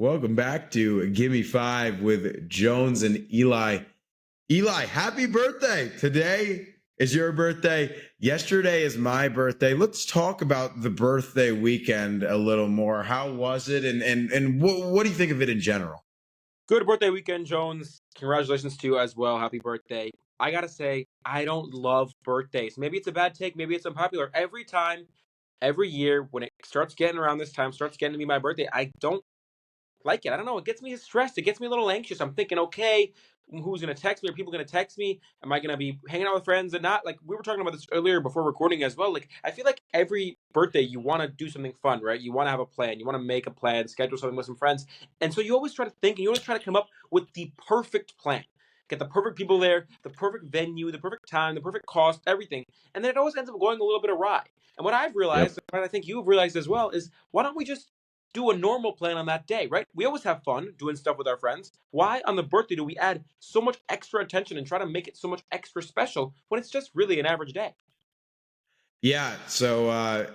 Welcome back to Gimme Five with Jones and Eli. Eli, happy birthday. Today is your birthday. Yesterday is my birthday. Let's talk about the birthday weekend a little more. How was it? And what do you think of it in general? Good birthday weekend, Jones. Congratulations to you as well. Happy birthday. I gotta say, I don't love birthdays. Maybe it's a bad take, maybe it's unpopular. Every year, when it starts getting around this time, starts getting to be my birthday, I don't like it. I don't know. It gets me stressed. It gets me a little anxious. I'm thinking, okay, who's gonna text me? Are people gonna text me? Am I gonna be hanging out with friends and not? Like we were talking about this earlier before recording as well. Like I feel like every birthday you want to do something fun, right? You want to have a plan. You want to make a plan, schedule something with some friends, and so you always try to think and you always try to come up with the perfect plan. Get the perfect people there, the perfect venue, the perfect time, the perfect cost, everything. And then it always ends up going a little bit awry. And what I've realized, Yep. and what I think you've realized as well, is why don't we just do a normal plan on that day, right? We always have fun doing stuff with our friends. Why on the birthday do we add so much extra attention and try to make it so much extra special when it's just really an average day? Yeah, so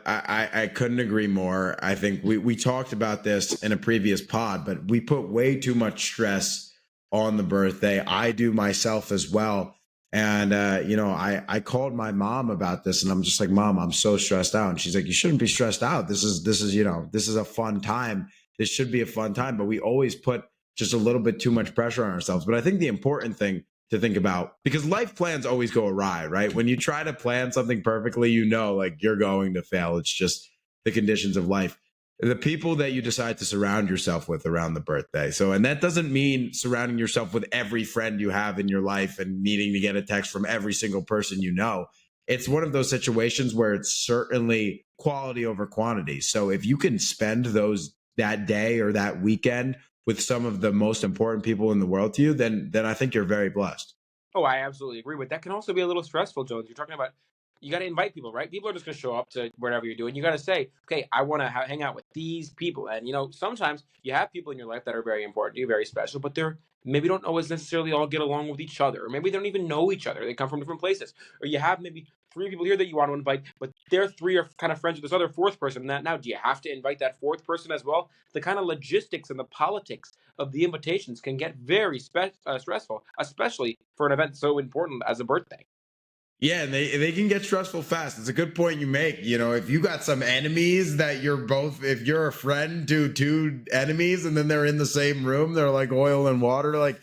I couldn't agree more. I think we talked about this in a previous pod, but we put way too much stress on the birthday. I do myself as well. And I called my mom about this, and I'm just like, Mom, I'm so stressed out. And she's like, You shouldn't be stressed out. This is a fun time. This should be a fun time. But we always put just a little bit too much pressure on ourselves. But I think the important thing to think about, because life plans always go awry, right? When you try to plan something perfectly, like you're going to fail. It's just the conditions of life. The people that you decide to surround yourself with around the birthday. So, and that doesn't mean surrounding yourself with every friend you have in your life and needing to get a text from every single person you know. It's one of those situations where it's certainly quality over quantity. So, if you can spend that day or that weekend with some of the most important people in the world to you, then I think you're very blessed. Oh, I absolutely agree with that. Can also be a little stressful, Jones. You're talking about you got to invite people, right? People are just going to show up to wherever you're doing. You got to say, okay, I want to hang out with these people. And sometimes you have people in your life that are very important to you, very special, but they're maybe don't always necessarily all get along with each other, or maybe they don't even know each other. They come from different places, or you have maybe three people here that you want to invite, but their three are kind of friends with this other fourth person. That now, do you have to invite that fourth person as well? The kind of logistics and the politics of the invitations can get very stressful, especially for an event so important as a birthday. Yeah, and they can get stressful fast. It's a good point you make. If you got some enemies that if you're a friend to two enemies and then they're in the same room, they're like oil and water, like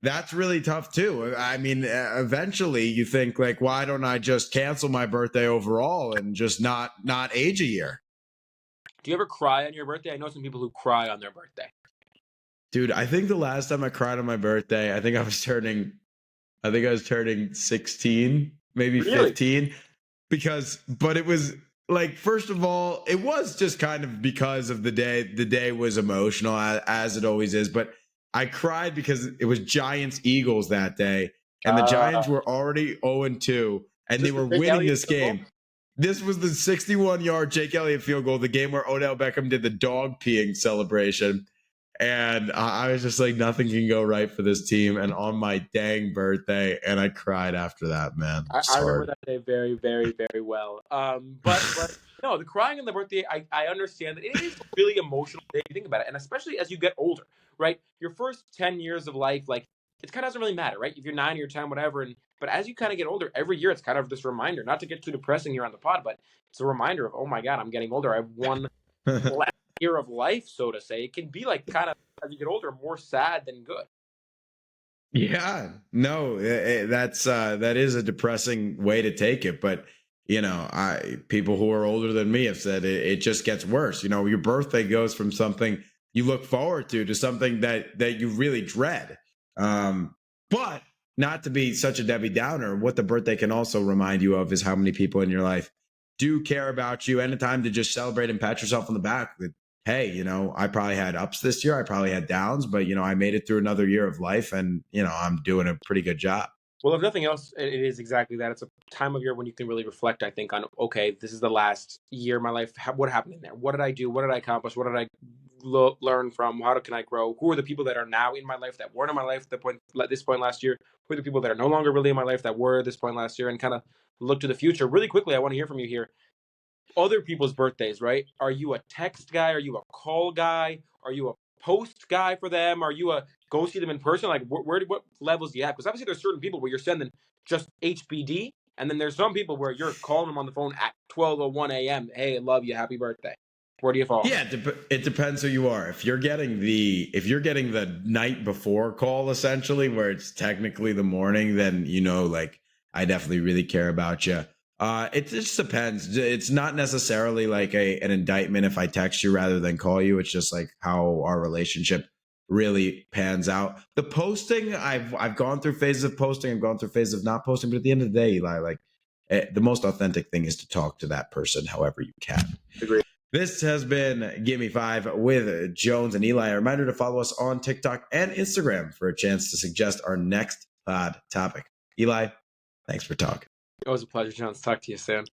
that's really tough too. I mean, eventually you think like, why don't I just cancel my birthday overall and just not age a year? Do you ever cry on your birthday? I know some people who cry on their birthday. Dude, I think the last time I cried on my birthday, I think I was turning 16, maybe Really? 15, but it was like, first of all, it was just kind of because of the day. The day was emotional, as it always is, but I cried because it was Giants Eagles that day, and the Uh, Giants were already 0-2, is and they this the were Jake winning Elliott this field goal? game. This was the 61-yard Jake Elliott field goal, the game where Odell Beckham did the dog peeing celebration. And I was just like, nothing can go right for this team. And on my dang birthday, and I cried after that, man. I, It's I remember hard. that day very, very, very well. But no, the crying on the birthday, I understand that it is a really emotional day if you think about it, and especially as you get older, right? Your first 10 years of life, like it kind of doesn't really matter, right? If you're 9 or 10, whatever, and but as you kind of get older, every year it's kind of this reminder, not to get too depressing here on the pod, but it's a reminder of, oh my God, I'm getting older. I have one last year of life, so to say. It can be like kind of as you get older, more sad than good. Yeah, no, that is a depressing way to take it. But I people who are older than me have said it just gets worse. Your birthday goes from something you look forward to something that you really dread. But not to be such a Debbie Downer, what the birthday can also remind you of is how many people in your life do care about you, and a time to just celebrate and pat yourself on the back. Hey, I probably had ups this year. I probably had downs, but I made it through another year of life, and I'm doing a pretty good job. Well, if nothing else, it is exactly that. It's a time of year when you can really reflect, I think, on, okay, this is the last year of my life. What happened in there? What did I do? What did I accomplish? What did I learn from? How can I grow? Who are the people that are now in my life that weren't in my life at this point last year? Who are the people that are no longer really in my life that were at this point last year? And kind of look to the future. Really quickly, I want to hear from you here. Other people's birthdays, right? Are you a text guy? Are you a call guy? Are you a post guy for them? Are you a go see them in person? Like, what levels do you have? Because obviously there's certain people where you're sending just HBD, and then there's some people where you're calling them on the phone at 12:01 a.m. Hey, I love you, happy birthday. Where do you fall? Yeah, it depends who you are. If you're getting the night before call, essentially, where it's technically the morning, then like I definitely really care about you. It just depends. It's not necessarily like an indictment if I text you rather than call you. It's just like how our relationship really pans out. The posting, I've gone through phases of posting, I've gone through phases of not posting, but at the end of the day, Eli, like the most authentic thing is to talk to that person however you can. Agreed. This has been Gimme Five with Jones and Eli. A reminder to follow us on TikTok and Instagram for a chance to suggest our next pod topic. Eli, thanks for talking. It was a pleasure, Jones. Talk to you soon.